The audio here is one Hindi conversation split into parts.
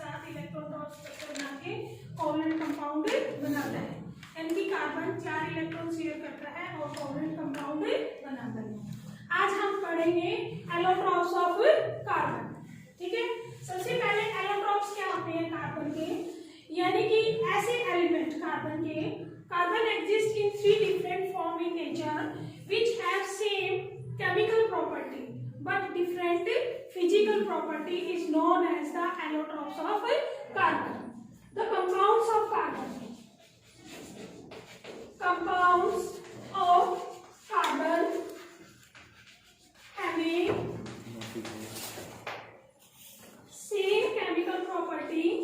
साथ इलेक्ट्रॉन डॉट स्ट्रक्चर बना के कोवलेंट कंपाउंड बनाता है। यानी कि कार्बन 4 इलेक्ट्रॉन शेयर करता है और कोवलेंट कंपाउंड बनाता है। आज हम पढ़ेंगे एलोट्रॉप्स ऑफ कार्बन। ठीक है, सबसे पहले एलोट्रॉप्स क्या होते हैं कार्बन के, यानी कि ऐसे element carbon exist in 3 different form in nature which have same chemical property but different physical property is known as the allotropes of carbon. The compounds of carbon having same chemical properties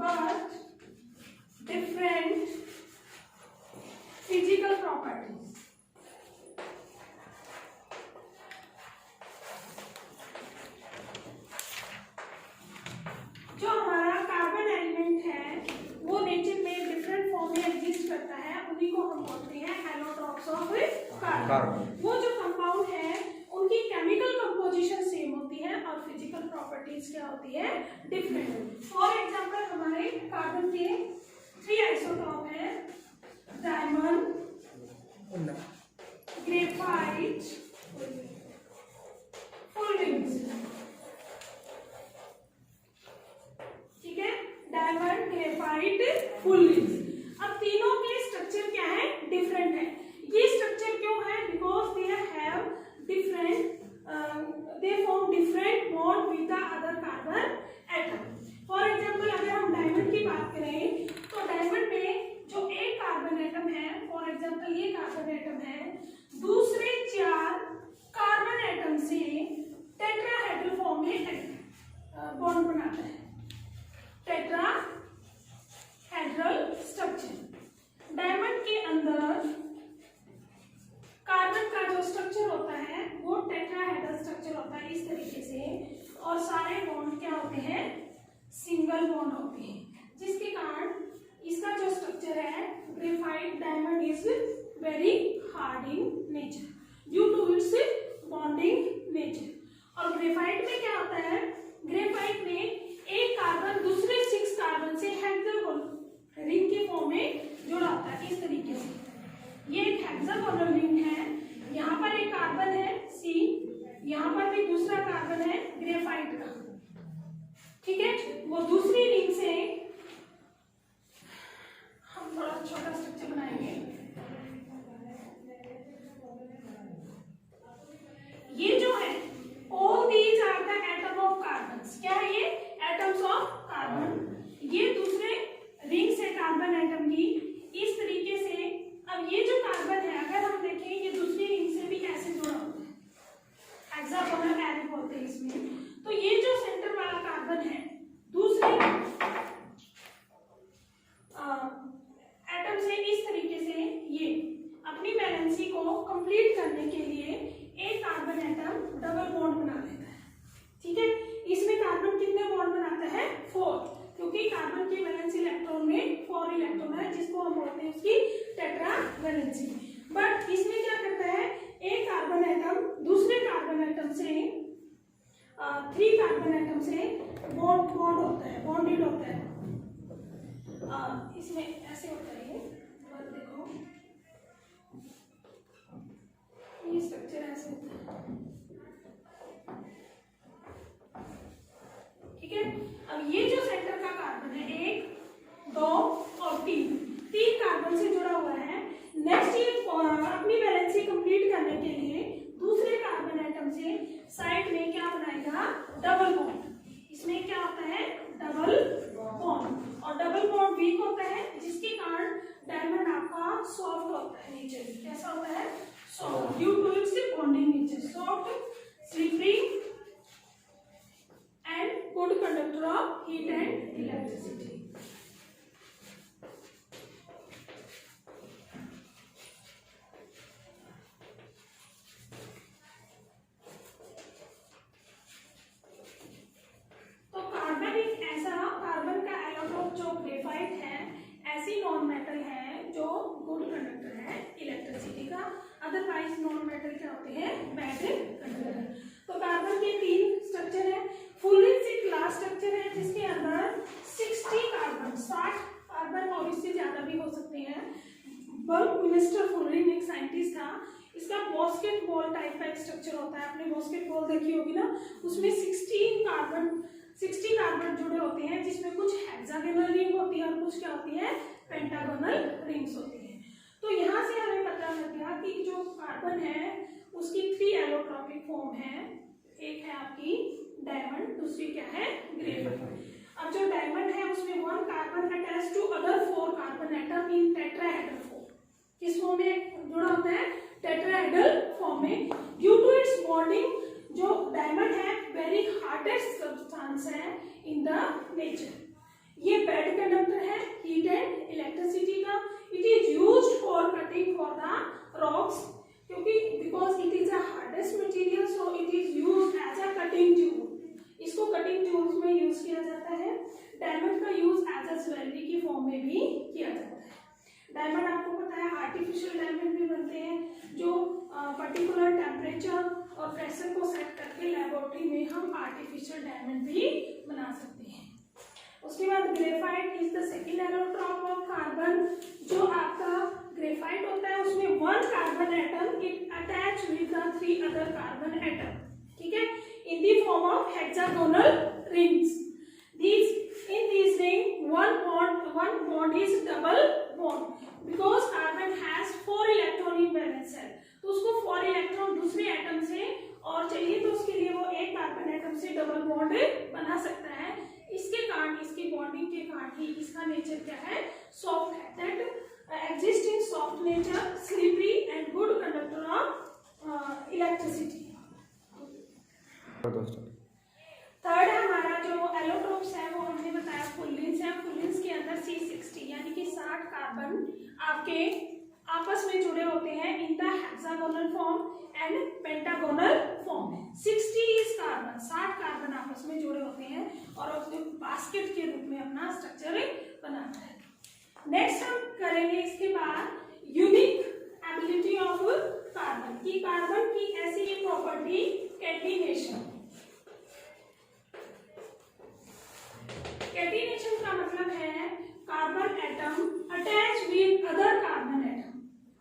but different physical properties. जो हमारा कार्बन एलिमेंट है वो नेचर में डिफरेंट फॉर्म में एग्जिस्ट करता है, उन्हीं को हम बोलते हैं एलोट्रॉप्स ऑफ कार्बन। वो जो कंपाउंड है उनकी केमिकल कंपोजिशन सेम होती है और फिजिकल प्रॉपर्टीज क्या होती है, डिफरेंट। फॉर एग्जांपल हमारे कार्बन के 3 आइसोटॉप है, डायमंड, ग्रेफाइट, फुल रिंग्स। ठीक है, डायमंड, ग्रेफाइट, फुल रिंग्स। अब तीनों के स्ट्रक्चर क्या है, डिफरेंट है। ये स्ट्रक्चर क्यों है, because they have different they form different bond with the other carbon atom. For example, अगर हम डायमंड की बात करें तो डायमंड में जो एक कार्बन एटम है, फॉर एग्जांपल ये कार्बन एटम है, दूसरे 4 कार्बन एटम से टेट्राहेड्रल फॉर्म में बॉन्ड बनाता है, टेट्राहेड्रल स्ट्रक्चर। डायमंड के अंदर कार्बन का जो स्ट्रक्चर होता है वो टेट्राहेड्रल स्ट्रक्चर होता है इस तरीके से, और सारे बॉन्ड क्या होते हैं, सिंगल बॉन्ड होते हैं, जिसके कारण इसका जो स्ट्रक्चर है graphite diamond is very hard in nature due to its bonding nature. और ग्रेफाइट में क्या होता है, ग्रेफाइट में एक कार्बन दूसरे 6 कार्बन से हेक्सागोनल रिंग के फॉर्म में जुड़ा होता है इस तरीके से। ये एक हेक्सागोनल रिंग है, यहाँ पर एक कार्बन है C, यहाँ पर भी दूसरा कार्बन है ग्रेफाइट का। ठीक है, वो दूसरी रिंग से हम थोड़ा छोटा स्ट्रक्चर बनाएंगे। ये जो है all these are the atom of carbons। क्या है ये, एटम्स ऑफ कार्बन। ये दूसरे रिंग से कार्बन एटम की इस तरीके से। अब ये जो कार्बन है अगर हम देखें ये दूसरी रिंग से भी ऐसे जुड़ा होता है, हेक्सागोनल एरे बोलते हैं इसमें। तो ये जो सेंटर वाला कार्बन है दूसरे एटम से इस तरीके से ये अपनी वैलेंसी को कंप्लीट करने के लिए एक कार्बन एटम डबल बॉन्ड बना लेता है। ठीक है, इसमें कार्बन कितने बॉन्ड बनाता है, 4, क्योंकि कार्बन की वैलेंसी इलेक्ट्रॉन में 4 इलेक्ट्रॉन है, जिसको हम बोलते हैं उसकी टेट्रा वैलेंसी। बट इसमें क्या करता है, एक कार्बन एटम दूसरे कार्बन एटम से 3 कार्बन एटम से बॉन्ड होता है, बॉन्डेड होता है। इसमें ऐसे होता है, ये देखो ये स्ट्रक्चर ऐसे होता है। ठीक है, अब ये जो सेंटर का कार्बन है 1, 2 और 3 कार्बन से जुड़ा हुआ है। नेक्स्ट ये अपनी वैलेंसी कंप्लीट करने के लिए दूसरे कार्बन एटम से साइड में क्या बनाएगा, डबल बॉन्ड। इसमें क्या होता है, डबल बॉन्ड, और डबल बॉन्ड वीक होता है, जिसके कारण डायमंड आपका सॉफ्ट होता है नेचर। कैसा होता है, soft, due to its bonding nature, soft, slippery and good conductor of heat and electricity. Non metal है जो गुड कंडक्टर है इलेक्ट्रिसिटी का। होते हैं बैड कंडक्टर। तो कार्बन के 3 स्ट्रक्चर है। फुल्लिन्स एक लास्ट स्ट्रक्चर है जिसके अंदर 60 कार्बन और इससे ज्यादा भी हो सकते हैं। बर्कमिस्टर फुल्लिन एक साइंटिस्ट था। इसका बास्केटबॉल टाइप का एक स्ट्रक्चर होता है, आपने बास्केटबॉल देखी होगी ना, उसमें 60 कार्बन जुड़े होते हैं, जिसमें कुछ हेक्सागोनल रिंग होती है और कुछ क्या होती है, पेंटागोनल रिंग्स होती है। तो यहाँ से हमें पता लग गया कि जो कार्बन है उसकी 3 एलोट्रॉपिक फॉर्म है। एक है आपकी डायमंड, दूसरी क्या है, ग्रेफाइट। अब जो डायमंड है उसमें 1 carbon attach to other 4 carbon atom in tetrahedral form. किस फॉर्म में जुड़ा होता है, टेट्राहेड्रल फॉर्म में। ड्यू टू इट्स बॉन्डिंग, जो डायमंड है वेरी हार्डेस्ट सब्सटेंस है इन द नेचर। ये बैड कंडक्टर है हीट एंड इलेक्ट्रिसिटी का। It is used for cutting for the rocks, क्योंकि because it is a hardest material so it is used as a cutting tool. इसको कटिंग टूल्स में यूज किया जाता है। डायमंड का यूज एज अ ज्वेलरी की फॉर्म में भी किया जाता है। डायमंड आपको पता है आर्टिफिशियल डायमंड भी बनते हैं, जो पर्टिकुलर टेम्परेचर और प्रेशर को सेट करके लेबोरेटरी में हम आर्टिफिशियल डायमंड भी बना सकते हैं। उसके बाद graphite is the second allotrope of carbon. जो आपका ग्रेफाइट होता है उसमें 1 carbon atom it attach with the 3 other carbon atom, ठीक है, in the form of hexagonal rings. In these rings, one bond is double bond because carbon has 4 electron in valence shell। तो उसको 4 इलेक्ट्रॉन दूसरे एटम से और चाहिए तो उसके लिए वो एक कार्बन एटम से डबल बॉन्ड बना सकता है। इसके कारण, इसकी बॉन्डिंग के कारण ही इसका नेचर क्या है, सॉफ्ट है। That exist in soft nature, slippery and good conductor of electricity. Third हमारा जो एलोट्रोप्स है वो हमने बताया फुल्लिन्स है। फुल्लिन्स के अंदर C60 यानी कि 60 कार्बन आपके आपस में जुड़े होते हैं in the hexagonal form and pentagonal form. 60 carbon आपस में जुड़े होते हैं और बास्केट के रूप में अपना स्ट्रक्चर बनाता है। नेक्स्ट हम करेंगे इसके बाद यूनिक एबिलिटी ऑफ कार्बन की। कार्बन की ऐसी एक प्रॉपर्टी कैटिनेशन। कैटिनेशन का मतलब है carbon atom attach with other carbon atom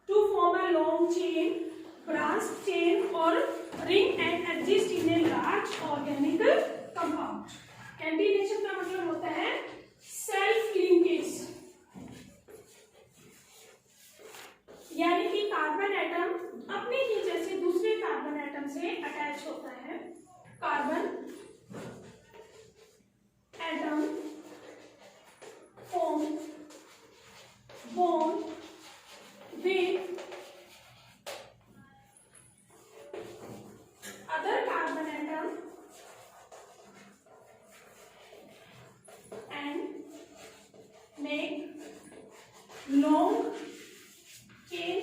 to form a long chain, branch chain और ring and exist in a large organic compound. Catenation का मतलब होता है सेल्फ लिंकेज, यानी कि कार्बन एटम अपने ही जैसे दूसरे कार्बन एटम से अटैच होता है। Carbon atom form bond with other carbon atom and make long chain,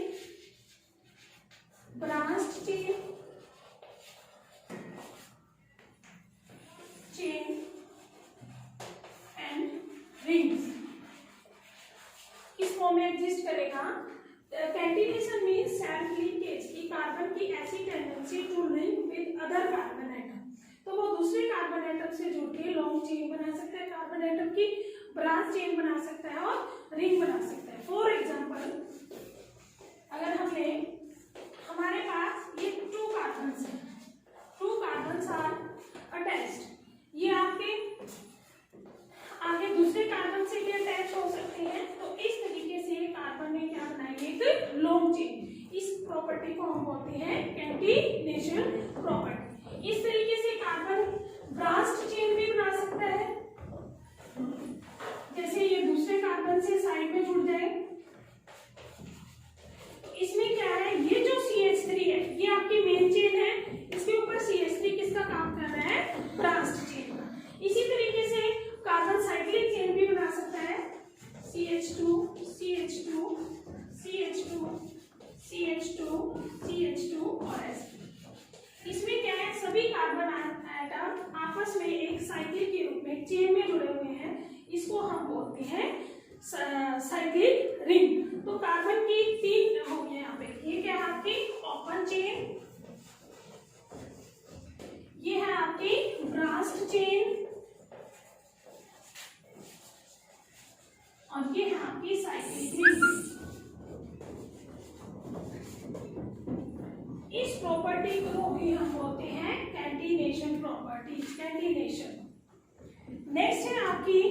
branched chain rings इस फॉर्म में एग्जिस्ट करेगा। कैटिनेशन मींस सेल्फ लिंकेज की कार्बन की ऐसी tendency to link with other carbon atom, तो वो दूसरे कार्बन एटम से जुड़ के लॉन्ग चेन बना सकता है, कार्बन एटम की ब्रांच चेन बना सकता है और रिंग बना सकता है। फॉर एग्जांपल अगर हम ले हमारे पास ये 2 कार्बन्स हैं, 2 कार्बन्स आर अटैच्ड, ये आपके आगे दूसरे कार्बन से भी अटैच हो सकते हैं। तो इस तरीके से कार्बन ने क्या बनाएंगे, एक लॉन्ग चेन। इस प्रॉपर्टी को हम बोलते हैं कैटिनेशन प्रॉपर्टी। इस तरीके से कार्बन ब्रांच्ड चेन भी बना सकता है, जैसे ये दूसरे कार्बन से साइड में जुड़ जाए। इसमें क्या है, ये जो CH3 है ये आपकी मेन चेन है, इसके ऊपर CH3 किसका काम कर रहा है, ब्रांच्ड चेन का। इसी तरीके से कार्बन साइक्लिक चेन भी बना सकता है, CH2 CH2 CH2 CH2 CH2 और sp। इसमें क्या है, सभी कार्बन एटम आपस में एक साइकिल के रूप में चेन में जुड़े हुए हैं, इसको हम बोलते हैं साइक्लिक रिंग। तो कार्बन की 3 हो गए यहाँ पे, ये क्या है आपकी ओपन चेन, इस प्रॉपर्टी को भी हम बोलते हैं कैटिनेशन प्रॉपर्टी, कैटिनेशन। नेक्स्ट है आपकी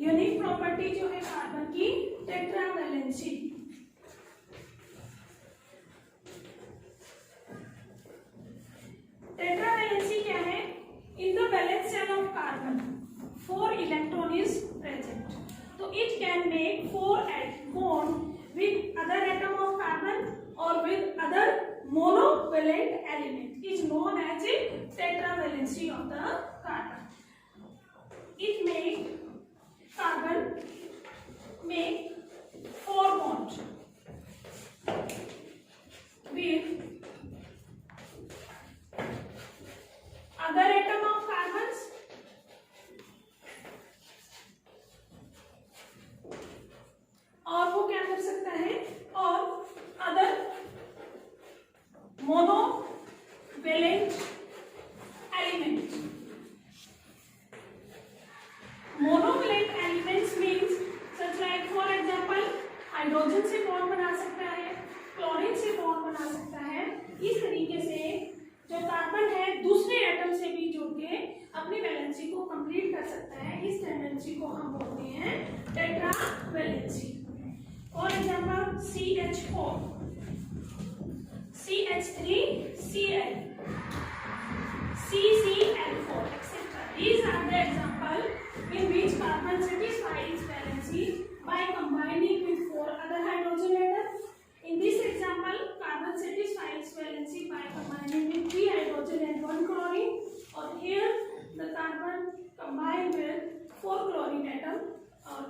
यूनिक प्रॉपर्टी जो है कार्बन की, टेट्रावैलेंसी। टेट्रावैलेंसी क्या है? In the valence shell of carbon 4 electron is present, तो it can make 4 bond with other atom of carbon और with other monovalent element is known as a tetravalency of the carbon. It make carbon make 4 bonds with other atom of carbons और वो क्या कर सकता है, और other monovalent element. Monovalent elements means such like for example hydrogen से बॉन्ड बना सकता है, क्लोरीन से बॉन्ड बना सकता है। इस तरीके से जो कार्बन है दूसरे एटम से भी जुड़ के अपनी वैलेंसी को कंप्लीट कर सकता है। इस टेंडेंसी को हम बोलते हैं tetravalency. For example CH4, CH3, Cl, CCl4, etc. These are the example in which carbon satisfies its valency by combining with 4 other hydrogen atoms. In this example, carbon satisfies its valency by combining with 3 hydrogen and 1 chlorine. Or here, the carbon combined with 4 chlorine atom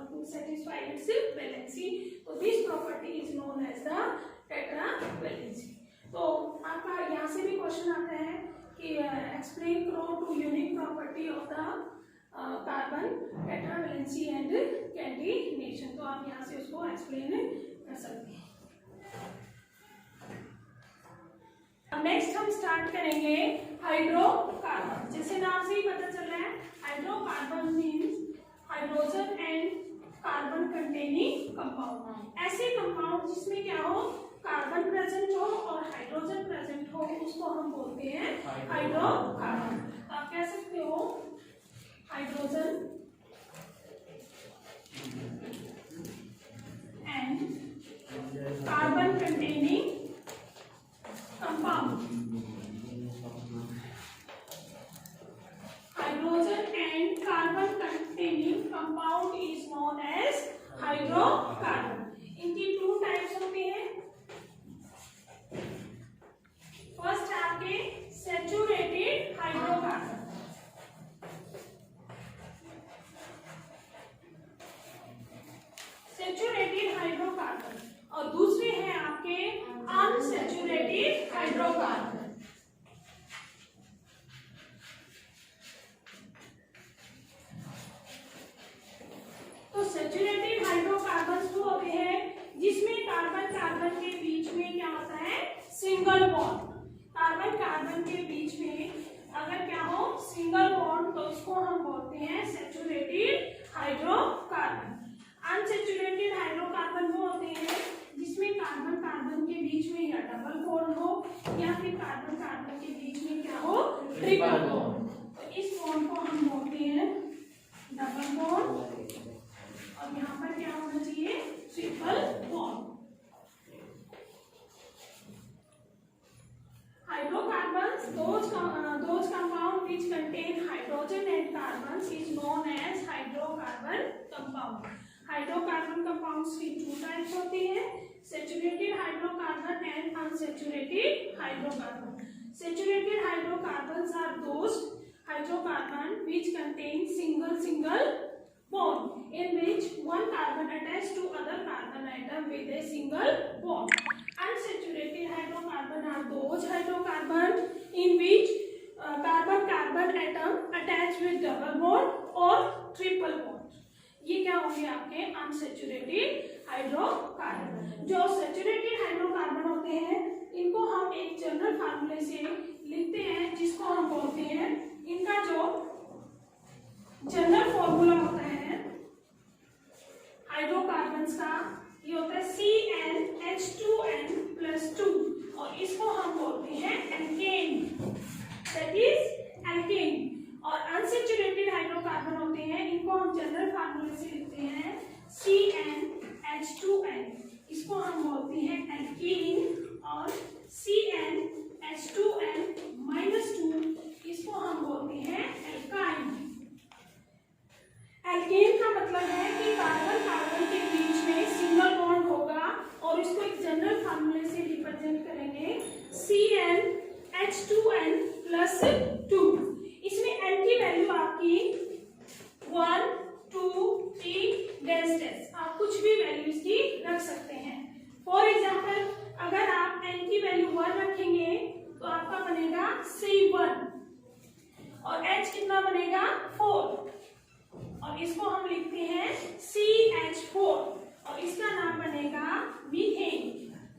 to satisfy its valency. So this property is known as the tetravalency. तो आपका यहाँ से भी क्वेश्चन आता है कि एक्सप्लेन करो two unique property of the carbon, tetravalency and catenation. तो आप यहाँ से उसको एक्सप्लेन कर सकते हैं। अब नेक्स्ट हम स्टार्ट करेंगे हाइड्रोकार्बन। जैसे नाम से ही पता चल रहा है, hydrocarbon means hydrogen and carbon containing compound. ऐसे कंपाउंड जिसमें क्या हो, कार्बन प्रेजेंट हो और हाइड्रोजन प्रेजेंट हो, उसको हम बोलते हैं हाइड्रोकार्बन। आप कह सकते हो hydrogen and carbon containing compound. Hydrogen and carbon containing compound is known as hydrocarbon. इनकी 2 टाइप्स होती हैं। फर्स्ट आपके सैचुरेटेड हाइड्रोकार्बन, सैचुरेटेड हाइड्रोकार्बन, और दूसरे हैं आपके अनसैचुरेटेड हाइड्रोकार्बन। तो सैचुरेटेड हाइड्रोकार्बन वो होते हैं जिसमें कार्बन कार्बन के बीच में क्या होता है, सिंगल बॉन्ड। कार्बन कार्बन के बीच में अगर क्या हो, सिंगल बॉन्ड, तो उसको हम बोलते हैं सैचुरेटेड हाइड्रोकार्बन। अनसैचुरेटेड हाइड्रोकार्बन वो होते हैं जिसमें कार्बन कार्बन के बीच में या डबल बॉन्ड हो या फिर कार्बन कार्बन के बीच में क्या हो, ट्रिपल बॉन्ड। तो इस बॉन्ड को हम बोलते हैं डबल बॉन्ड और यहाँ पर क्या होना चाहिए, triple bond. Hydrocarbons, those compound which contain hydrogen and carbons is known as hydrocarbon compound. Hydrocarbon compounds की 2 टाइप्स होती हैं, saturated hydrocarbon and unsaturated hydrocarbon. Saturated hydrocarbons are those hydrocarbon which contain single bond in which one carbon attached to other carbon atom with a single bond. Unsaturated hydrocarbon are those hydrocarbon in which carbon atom attached with double bond or triple bond. ये क्या होंगे आपके अनसैचुरेटेड हाइड्रोकार्बन। जो सैचुरेटेड हाइड्रोकार्बन होते हैं इनको हम एक जनरल फार्मूले से लिखते हैं जिसको हम बोलते हैं, इनका जो जनरल फॉर्मूला होता है हाइड्रोकार्बन्स का, ये होता है CnH2n+2 और इसको हम बोलते हैं CnH2n, इसको हम बोलते हैं एल्कीन, और CnH2n -2 इसको हम बोलते हैं एल्काइन। एल्केन का मतलब है कि कार्बन कार्बन के बीच में सिंगल बॉन्ड होगा, और इसको एक जनरल फार्मूले से रिप्रेजेंट करेंगे CnH2n+2। इसमें n की वैल्यू आपकी 1, 2, 3 डैश, आप कुछ भी वैल्यू इसकी रख सकते हैं। फॉर एग्जाम्पल अगर आप n की वैल्यू 1 रखेंगे तो आपका बनेगा C1, और H कितना बनेगा 4, और इसको हम लिखते हैं CH4, और इसका नाम बनेगा मीथेन।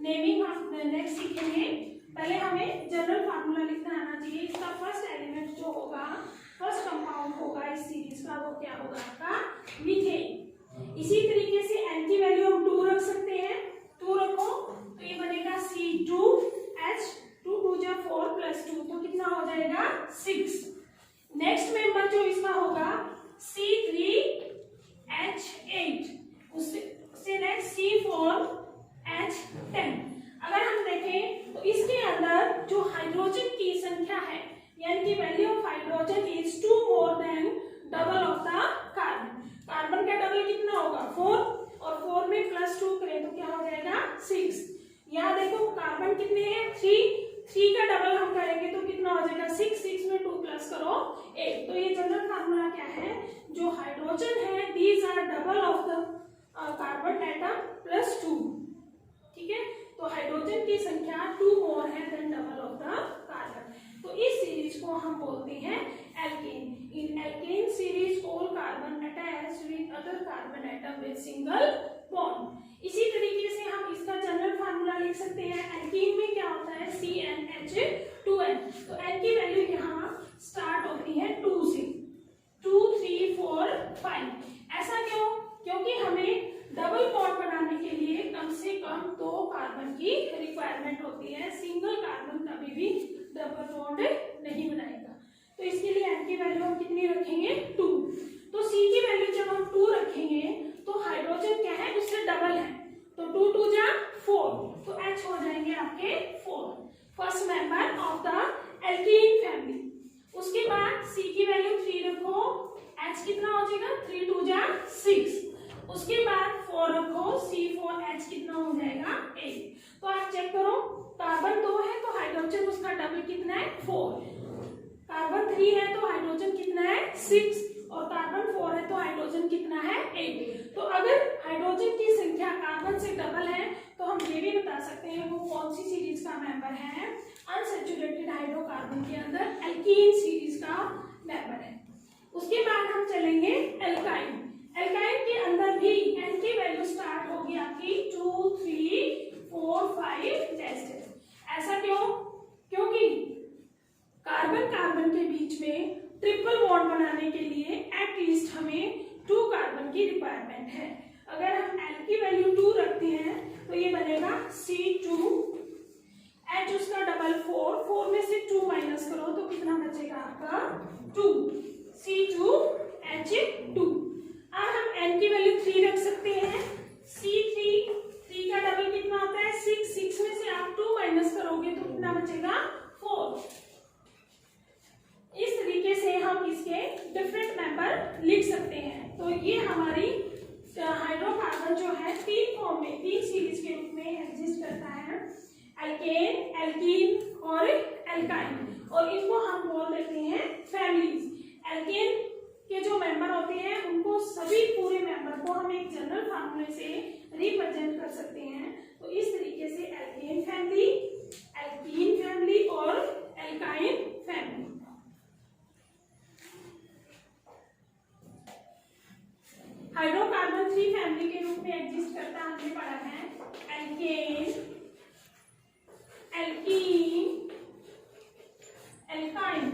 नेमिंग हम नेक्स्ट सीखेंगे। पहले हमें जनरल फार्मूला लिखना आना चाहिए। इसका फर्स्ट एलिमेंट जो होगा, फर्स्ट कंपाउंड होगा इस सीरीज का, वो क्या होगा आपका मीथेन। इसी तरीके से n की वैल्यू हम 2 रख सकते हैं, 2 रखो तो ये बनेगा C2H, 2 2 जा 4 +2, तो कितना हो जाएगा 6। नेक्स्ट मेंबर जो इसका होगा C3H8, उससे नेक्स्ट C4H10। अगर हम देखें तो इसके अंदर जो हाइड्रोजन की संख्या है, यानी कि value of hydrogen is 2 more than double of the carbon. Carbon का डबल कितना होगा 4, और 4 में +2 करें तो क्या हो जाएगा 6। यहाँ देखो कार्बन कितने हैं 3 का डबल हम करेंगे तो कितना हो जाएगा 6 में 2 प्लस करो 8। तो ये जनरल फार्मूला क्या है, जो हाइड्रोजन है these are double of the carbon atom +2। ठीक है, तो हाइड्रोजन की संख्या 2 मोर है than double of the carbon. तो इस सीरीज को हम बोलते हैं alkane. In alkane series all carbon attached with other carbon atom with single bond. इसी तरीके से हम इसका जनरल फार्मूला लिख सकते हैं। एल्कीन में क्या होता है CnH2n, तो n की वैल्यू यहाँ स्टार्ट होती है 2 से, 2 3 4 5। ऐसा क्यों? क्योंकि हमें डबल बॉन्ड बनाने के लिए कम से कम 2 कार्बन की रिक्वायरमेंट होती है। सिंगल कार्बन कभी भी डबल बॉन्ड नहीं बनाएगा। तो इसके लिए n की वैल्यू हम कितनी रखेंगे 2। तो C की वैल्यू जब हम 2 रखेंगे तो हाइड्रोजन क्या है उससे डबल है, तो 2 2 जा 4, तो H हो जाएंगे आपके 4, first member of the alkene family. उसके बाद C की वैल्यू 3 रखो, H कितना हो जाएगा 3 2 जा 6। उसके बाद 4 रखो, C4H कितना हो जाएगा 8। तो आप चेक करो, कार्बन 2 है तो हाइड्रोजन उसका डबल कितना है 4, कार्बन 3 है तो हाइड्रोजन कितना है 6, और कार्बन 4 है तो हाइड्रोजन कितना है 8। तो अगर हाइड्रोजन की संख्या कार्बन से डबल है तो हम ये भी बता सकते हैं वो कौन सी सीरीज का मेंबर है, अनसैचुरेटेड हाइड्रोकार्बन के अंदर एल्कीन सीरीज का मेंबर है। उसके बाद हम चलेंगे एल्काइन। एल्काइन के अंदर भी n की वैल्यू स्टार्ट होगी आपकी 2 3 4 5 जैसे। ऐसा क्यों? क्योंकि कार्बन कार्बन के बीच में ट्रिपल बॉन्ड बनाने के लिए एटलीस्ट हमें 2 कार्बन की रिक्वायरमेंट है। अगर हम n की वैल्यू 2 रखते हैं तो ये बनेगा C2H, उसका डबल 4 में से 2 माइनस करो तो कितना बचेगा आपका 2, C2H2। अब हम n की वैल्यू 3 रख सकते हैं, C3 का डबल कितना होता है 6 में से आप 2 माइनस करोगे तो कितना बचेगा 4। इस तरीके से हम इसके डिफरेंट मेंबर लिख सकते हैं। तो ये हमारी हाइड्रोकार्बन जो है 3 फॉर्म में 3 सीरीज के रूप में एग्जिस्ट करता है, एल्केन, एल्कीन और एल्काइन, और इनको हम बोल देते हैं फैमिलीज। एल्केन के जो मेंबर होते हैं उनको सभी पूरे मेंबर को हम एक जनरल फार्मूले से रिप्रेजेंट कर सकते हैं। तो इस तरीके से एल्केन फैमिली, एल्कीन फैमिली और एल्काइन फैमिली। हाइड्रोकार्बन 3 फैमिली के रूप में एग्जिस्ट करता हमने पढ़ा है, एल्केन, एल्कीन, एल्काइन।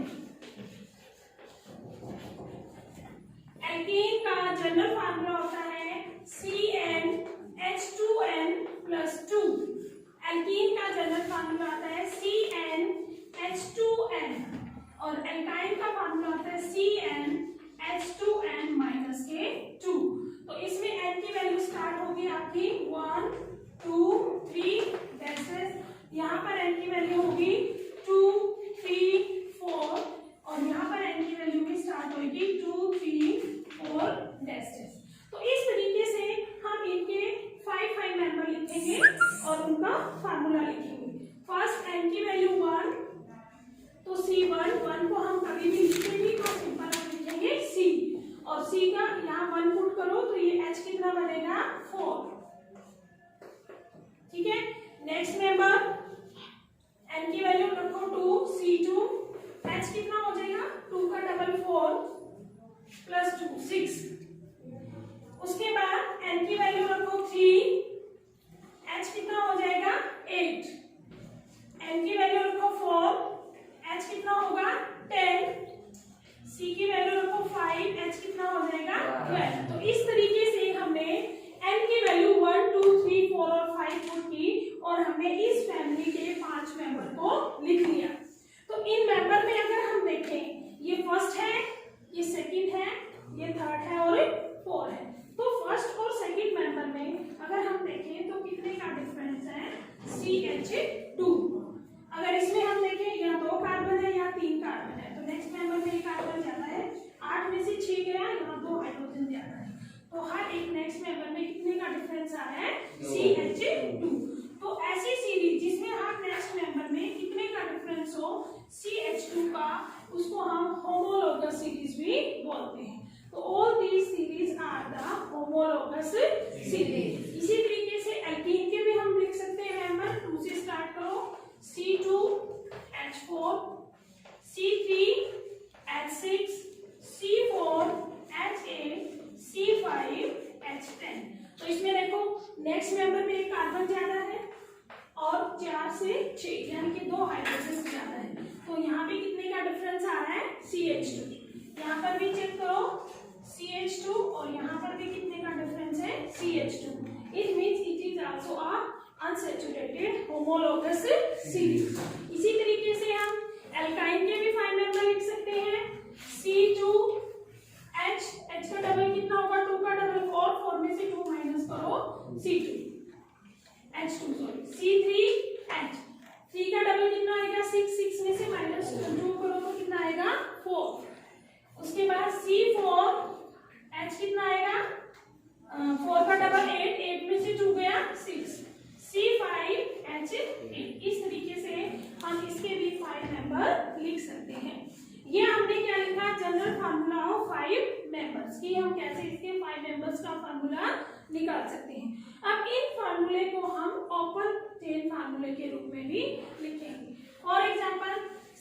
एल्कीन का जनरल फार्मूला होता है CnH2n+2। एल्कीन का जनरल फार्मूला होता है CnH2n, और एल्काइन का फार्मूला होता है CnH2n-2। तो इसमें n की वैल्यू स्टार्ट होगी आपकी 1 2 3 डैशेस, यहाँ पर n की वैल्यू होगी 2 3 4 और यहाँ पर n की वैल्यू भी स्टार्ट होगी 2 3 4 डैशेस। तो इस तरीके से हम इनके 5 मेंबर लिखेंगे और उनका फार्मूला लिखेंगे। फर्स्ट n की वैल्यू 1, तो C1 को हम कभी भी लिखते भी तो सिंपल हम लिखेंगे C, और C का यहाँ 1 पुट करो तो ये H कितना बनेगा 4। ठीक है, नेक्स्ट मेंबर n की वैल्यू रखो 2, C2, H कितना हो जाएगा 2 का डबल 4 प्लस 2 6। उसके बाद n की वैल्यू रखो 3, H कितना हो जाएगा 8, n की वैल्यू रखो 4, H कितना होगा 10, C की वैल्यू रखो 5, H कितना हो जाएगा 12। तो इस तरीके से हमने n की वैल्यू 1 2 3 4 और 5 पुट की और हमने इस फैमिली के 5 मेंबर को लिख लिया। तो इन मेंबर में अगर हम देखें, ये फर्स्ट है, ये सेकंड है, ये थर्ड है और फोर्थ है। तो फर्स्ट और सेकंड मेंबर में अगर हम देखें तो कितने का डिफरेंस है CH2। अगर इसमें हम देखें यहाँ 2 कार्बन है या 3 कार्बन है, तो नेक्स्ट मेंबर में एक कार्बन ज्यादा है, 8 में से 6 गया, यहाँ 2 हाइड्रोजन ज्यादा है, तो हर एक नेक्स्ट मेंबर में कितने का डिफरेंस आ रहा है CH2। तो ऐसी सीरीज जिसमें हर नेक्स्ट मेंबर में कितने का डिफरेंस हो CH2 का, उसको हम होमोलोगस सीरीज भी बोलते हैं। तो all these series are the homologous series. इसी तरीके से एल्कीन के भी हम लिख सकते हैं मेंबर, 2 से स्टार्ट करो, C2H4, C3H6, C4H8, C5H10। तो इसमें देखो नेक्स्ट मेंबर में एक कार्बन ज्यादा है और 4 से 6 यानी कि 2 हाइड्रोजन ज्यादा है, तो यहाँ पे कितने का डिफरेंस आ रहा है CH2। यहाँ पर भी चेक करो CH2 और यहाँ पर भी कितने का डिफरेंस है CH2। It means it is also a unsaturated homologous series. इसी तरीके से हम एल्काइन के भी 5 मेंबर लिख सकते हैं, C2H, H का डबल कितना होगा 2 का डबल 4, 4 में से 2 माइनस करो C2 H2 सॉरी, C3H, 3 का डबल कितना आएगा 6, 6 में से माइनस 2 करो तो कितना आएगा 4। उसके बाद C4H कितना आएगा 4 का डबल 8, 8 में से 2 गया 6, C5H8। इस तरीके से हम इसके भी 5 मेंबर लिख सकते हैं। ये हमने क्या लिखा, जनरल फार्मूला ऑफ 5 मेंबर्स की, हम कैसे इसके 5 मेंबर्स का फार्मूला निकाल सकते हैं। अब इन फार्मूले को हम ओपन चेन फार्मूले के रूप में भी लिखेंगे। फॉर एग्जांपल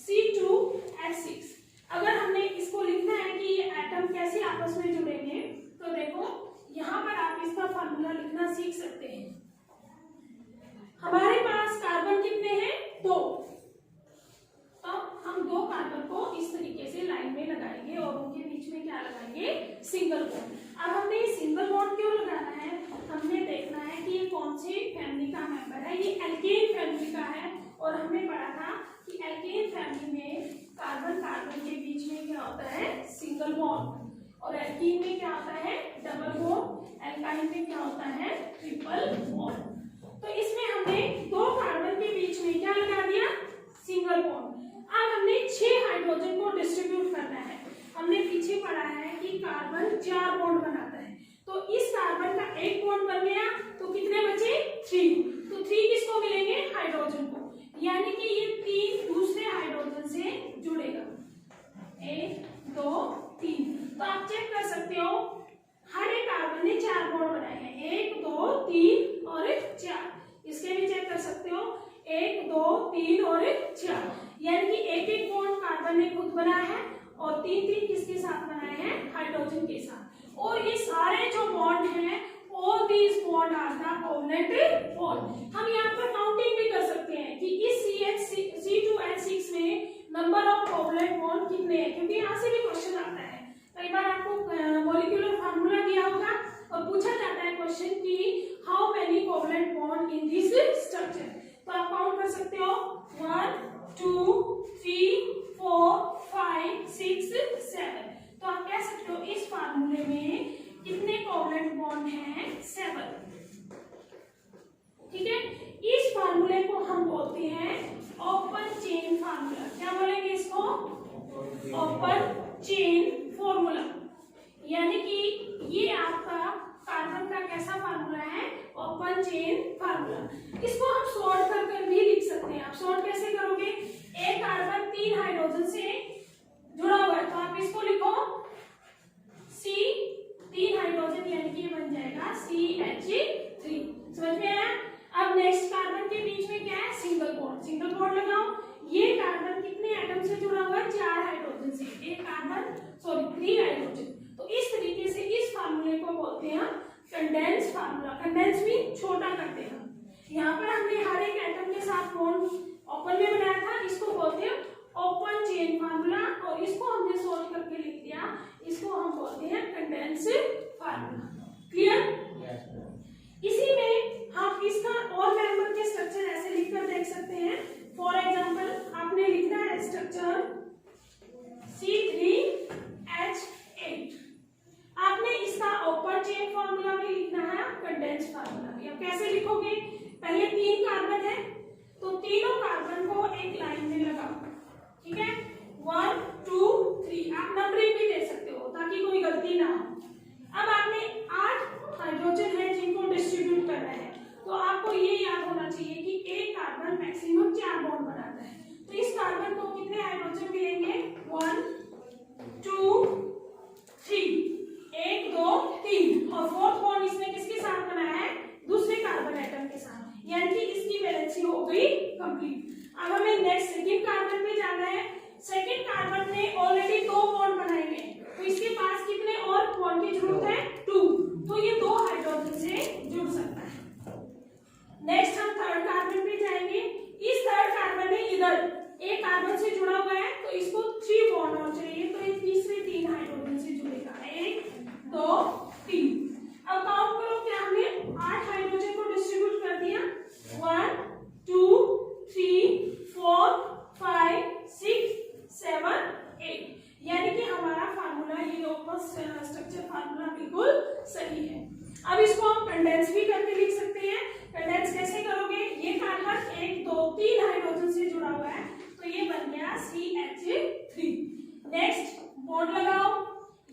C2H6, अगर हमने इसको लिखना है कि ये एटम कैसे आपस में जुड़ेंगे, तो देखो यहाँ पर आप इसका फार्मूला लिखना सीख सकते हैं। हमारे पास कार्बन कितने हैं 2, तो हम 2 कार्बन को इस तरीके से लाइन में लगाएंगे और उनके बीच में क्या लगाएंगे सिंगल बॉन्ड। अब हमने ये सिंगल बॉन्ड क्यों लगाना है, हमने देखना है कि ये कौन सी फैमिली का मेंबर है। ये एल्केन फैमिली का है और हमने पढ़ा था कि एल्केन फैमिली में कार्बन कार्बन के बीच में क्या होता है सिंगल बॉन्ड, और एल्कीन में क्या होता है डबल बॉन्ड, एल्काइन में क्या होता है ट्रिपल बॉन्ड। तो इसमें हमने 2 कार्बन के बीच में क्या लगा दिया सिंगल बॉन्ड। अब हमने 6 हाइड्रोजन को डिस्ट्रीब्यूट करना है। हमने पीछे पढ़ा है कि कार्बन 4 बॉन्ड बनाता है, तो इस कार्बन का एक बॉन्ड बन गया तो कितने बचे 3, तो 3 किसको मिलेंगे हाइड्रोजन को, यानी कि ये 3 दूसरे हाइड्रोजन से जुड़ेगा, 1 2 3। तो आप चेक कर सकते हो हर एक कार्बन ने 4 बॉन्ड बनाए हैं, 1 2 3 और 4। इसके भी चेक कर सकते हो 1 2 3 और 4, यानी कि एक एक बॉन्ड कार्बन ने खुद बनाया है और 3 किसके साथ बनाए हैं हाइड्रोजन के साथ। और ये सारे जो बॉन्ड हैं all these bond are the covalent bond. हम यहाँ पर काउंटिंग भी कर सकते हैं कि इस C2H6 में नंबर ऑफ कोवलेंट बॉन्ड कितने हैं, क्योंकि यहाँ से भी क्वेश्चन आता है। कई बार आपको मॉलिक्यूलर फार्मूला दिया होगा और पूछा जाता है क्वेश्चन कि how many covalent bond in this structure, तो आप काउंट कर सकते हो 1 2 3 4 5 6 7। तो आप कह सकते हो इस फार्मूले में कितने कोवलेंट बॉन्ड हैं 7। को हम बोलते हैं ओपन चेन फार्मूला। क्या बोलेंगे इसको? Open chain formula. यानी कि ये आपका कार्बन का कैसा फार्मूला है? Open chain formula. इसको हम सॉर्ट कर भी लिख सकते हैं। आप सॉर्ट कैसे करोगे? एक कार्बन 3 हाइड्रोजन से जुड़ा हुआ है तो आप इसको लिखो C 3 हाइड्रोजन, यानी कि ये बन जाएगा CH3। समझ में आया? अब नेक्स्ट कार्बन के बीच में क्या है? Single bond. सिंगल बॉन्ड लगाओ। ये कार्बन कितने एटम से जुड़ा हुआ है? 4 हाइड्रोजन से। एक कार्बन 3 हाइड्रोजन। तो इस तरीके से इस फार्मूले को बोलते हैं कंडेंस फार्मूला। कंडेंस भी छोटा करते हैं। यहाँ पर हमने हर एक एटम के साथ बॉन्ड ओपन में बनाया था, इसको बोलते हैं ओपन चेन फार्मूला। और इसको हमने सोल्व करके लिख दिया, इसको हम बोलते हैं कंडेंस फार्मूला। क्लियर? इसी में हम इसका और मेंबर के स्ट्रक्चर ऐसे लिखकर देख सकते हैं। फॉर एग्जांपल आपने लिखना है स्ट्रक्चर C3H8। आपने इसका ओपन चेन फार्मूला भी लिखना है, कंडेंस फार्मूला भी। अब कैसे लिखोगे? पहले 3 कार्बन है तो तीनों कार्बन को एक लाइन में लगाओ। ठीक है, 1 2 3। आप नंबरिंग भी दे सकते हो ताकि कोई गलती ना हो। अब आपने 8 हाइड्रोजन है जिनको डिस्ट्रीब्यूट करना है, तो आपको ये याद होना चाहिए कि एक कार्बन मैक्सिमम 4 बॉन्ड बनाता है। तो इस कार्बन को कितने हाइड्रोजन मिलेंगे? 1 2 3। 1 2 3। और 4th बॉन्ड इसने किसके साथ बनाया है? दूसरे कार्बन एटम के साथ। यानी कि इसकी वैलेंसी हो गई कंप्लीट। अब हमें नेक्स्ट सेकंड कार्बन पे जाना है। सेकंड कार्बन ने ऑलरेडी 2 बॉन्ड बनाए हैं, तो इसके पास कितने और बॉन्ड की जरूरत है? 2। तो ये 2 हाइड्रोजन से जुड़ सकता है। नेक्स्ट हम थर्ड कार्बन पे जाएंगे। इस थर्ड कार्बन ने इधर एक कार्बन से जुड़ा हुआ है तो इसको 3 बॉन्ड और चाहिए, तो ये तीसरे 3 हाइड्रोजन से जुड़ेगा। 1 2 3। अब काउंट करो, क्या हमने 8 हाइड्रोजन को डिस्ट्रीब्यूट कर दिया? 1 2 3 4 5 6 7 8। यानी कि हमारा फार्मूला, ये ओपन स्ट्रक्चर फार्मूला बिल्कुल सही है। अब इसको हम कंडेंस भी करके लिख सकते हैं। कंडेंस कैसे करोगे? ये कार्बन 1 2 3 हाइड्रोजन से जुड़ा हुआ है तो ये बन गया CH3। नेक्स्ट बॉन्ड लगाओ।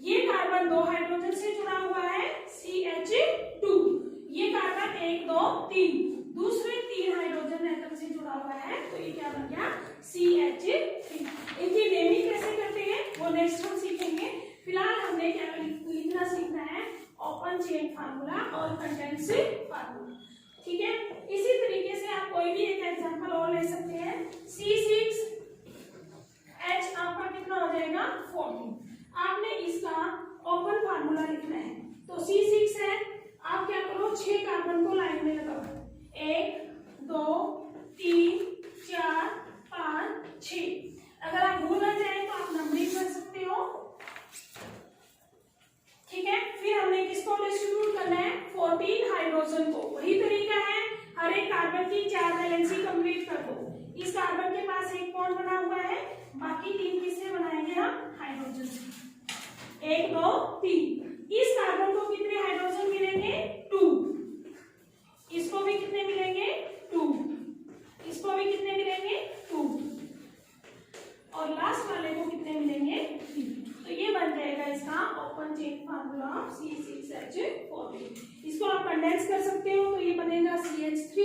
ये कार्बन 2 हाइड्रोजन से जुड़ा हुआ है CH2। ये कार्बन 1 2 3 दूसरे 3 हाइड्रोजन एटम से जुड़ा हुआ है तो ये क्या बन गया? CH3। इनकी नेमिंग कैसे करते हैं वो नेक्स्ट हम सीखेंगे। फिलहाल हमने क्या लिखना सीखना है? ओपन चेन फार्मूला और कंडेंस फार्मूला। ठीक है, इसी तरीके से आप कोई भी एक एग्जांपल और ले सकते हैं। C6H आपका कितना हो जाएगा? 14। आपने इसका ओपन फार्मूला लिखना है तो C6 है, आप क्या करो 6 कार्बन को लाइन में लगाओ। 1 2 3 4 5 6। अगर आप भूल ना जाए तो आप नंबरिंग कर सकते हो। ठीक है, फिर हमने किसको डिस्ट्रीब्यूट करना है? 14 हाइड्रोजन को। वही तरीका है, हर एक कार्बन की 4 वैलेंसी कंप्लीट कर दो। इस कार्बन के पास एक बॉन्ड बना हुआ है, बाकी 3 किससे बनाएंगे हम? हाइड्रोजन से। 1 2 3। इस कार्बन को कितने हाइड्रोजन मिलेंगे? 2। इसको भी कितने मिलेंगे? 2। इसको भी कितने मिलेंगे? 2। और लास्ट वाले को कितने मिलेंगे? 3। तो ये बन जाएगा इसका ओपन चेन फार्मूला C6H14। इसको आप कंडेंस कर सकते हो तो ये बनेगा CH3।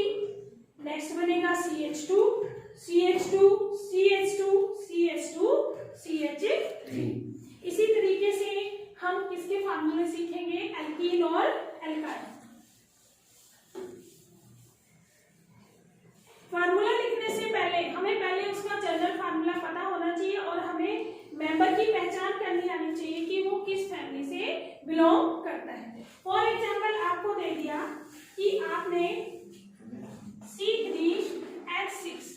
नेक्स्ट बनेगा CH2 CH2 CH2 CH2 CH3। इसी तरीके से हम किसके फार्मूले सीखेंगे? एल्कीन और एल्काइन। फार्मूला लिखने से पहले हमें पहले उसका जनरल फार्मूला पता होना चाहिए और हमें मेंबर की पहचान करनी आनी चाहिए कि वो किस फैमिली से बिलोंग करता है। फॉर एग्जांपल आपको दे दिया कि आपने C3H6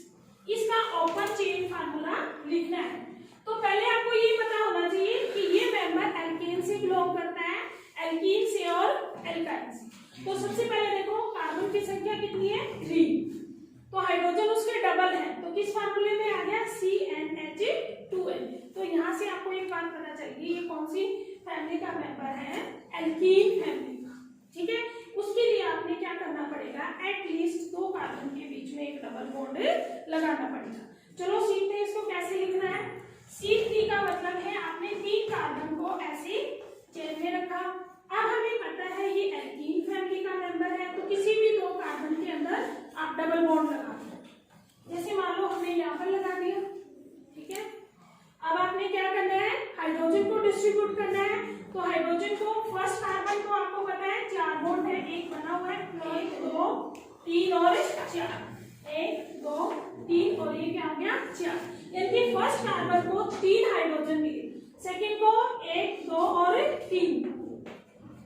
इसका ओपन चेन फार्मूला लिखना है, तो पहले आपको ये पता होना चाहिए कि ये मेंबर एल्केन से बिलोंग करता है, एल्कीन से और एल्काइन से। तो सबसे पहले देखो कार्बन की संख्या कितनी है? 3। तो हाइड्रोजन उसके डबल है तो किस फार्मूले में आ गया? CnH2n। तो यहाँ से आपको एक बात पता चलेगी ये कौन सी फैमिली का मेंबर है? एल्कीन फैमिली का। ठीक है, उसके लिए आपने क्या करना पड़ेगा, एटलीस्ट 2 कार्बन के बीच में एक डबल बॉन्ड लगाना पड़ेगा। चलो सीखते हैं इसको कैसे लिखना है। C3 का मतलब है आपने 3 कार्बन को ऐसे चेन में रखा। अब हमें पता है ये एल्कीन फैमिली का मेंबर है, तो किसी भी 2 कार्बन के अंदर आप डबल बॉन्ड लगा दो। जैसे मान लो हमने यहाँ पर लगा दिया, ठीक है। अब आपने क्या करना है, हाइड्रोजन को डिस्ट्रीब्यूट करना है। तो हाइड्रोजन को फर्स्ट कार्बन को आपको पता है 4 बॉन्ड है, एक बना हुआ है, 1 2 3 और 4, 1 2 3 और ये क्या आ गया 4। यानी फर्स्ट कार्बन को 3 हाइड्रोजन मिले, सेकंड को 1 2 और 3,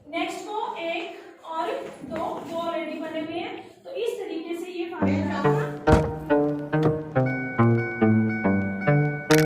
नेक्स्ट को 1